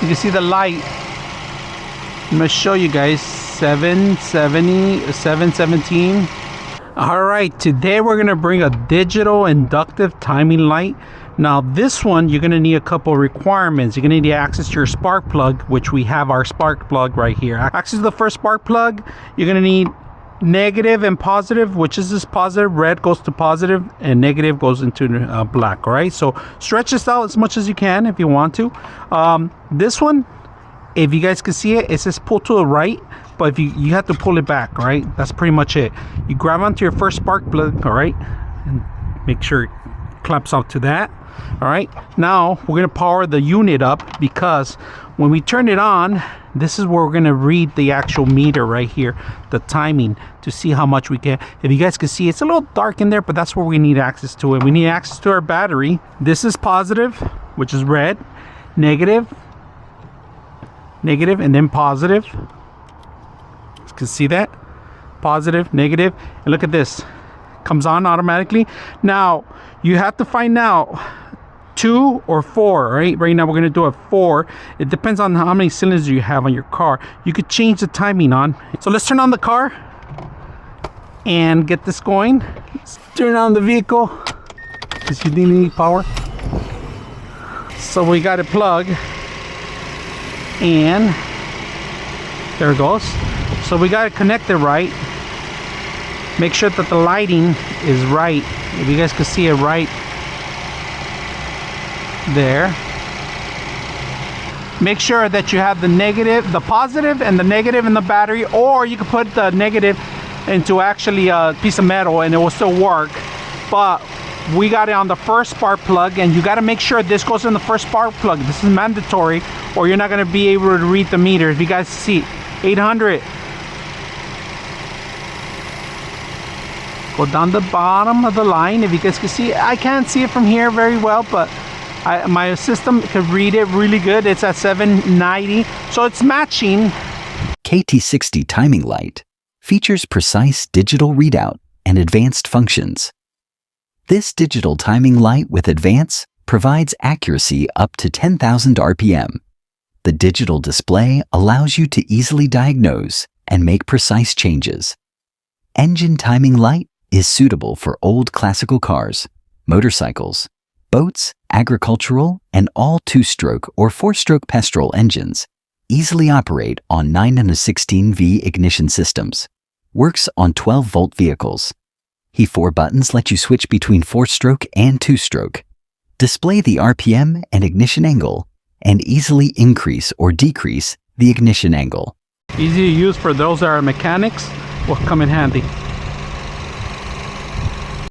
You can see the light. I'm gonna show you guys. 770, 717. All right, today we're gonna bring a digital inductive timing light. Now this one, you're gonna need a couple requirements. You're gonna need access to your spark plug, which we have our spark plug right here. Access to the first spark plug, you're gonna need negative and positive, which is this positive. Red goes to positive and negative goes into black. All right, so stretch this out as much as you can if you want to. This one, if you guys can see it, it says pull to the right, but if you have to pull it back. All right, that's pretty much it. You grab onto your first spark plug, all right, and make sure it clamps onto that. All right, now we're gonna power the unit up, because when we turn it on, this is where we're gonna read the actual meter right here, the timing, to see how much we get. If you guys can see, it's a little dark in there, but that's where we need access to it. We need access to our battery. This is positive, which is red, negative, negative, and then positive. You can see that, positive, negative, and look at this, comes on automatically. Now you have to find out 2 or 4. Right now we're going to do a 4. It depends on how many cylinders you have on your car. You could change the timing on. So let's turn on the car and get this going. Let's turn on the vehicle because you need power. So we got it plugged, and there it goes. So we got it connected right. Make sure that the lighting is right. If you guys can see it right there. Make sure that you have the negative, the positive, and the negative in the battery, or you can put the negative into actually a piece of metal and it will still work. But we got it on the first spark plug, and you got to make sure this goes in the first spark plug. This is mandatory, or you're not going to be able to read the meter. If you guys see 800, go down the bottom of the line. If you guys can see, I can't see it from here very well, but my system can read it really good. It's at 790, so it's matching. KT60 timing light features precise digital readout and advanced functions. This digital timing light with advance provides accuracy up to 10,000 RPM. The digital display allows you to easily diagnose and make precise changes. Engine timing light is suitable for old classical cars, motorcycles, boats, agricultural, and all 2-stroke or 4-stroke petrol engines. Easily operate on 9/16V ignition systems. Works on 12-volt vehicles. E4 buttons let you switch between 4-stroke and 2-stroke. Display the RPM and ignition angle, and easily increase or decrease the ignition angle. Easy to use for those that are mechanics, will come in handy.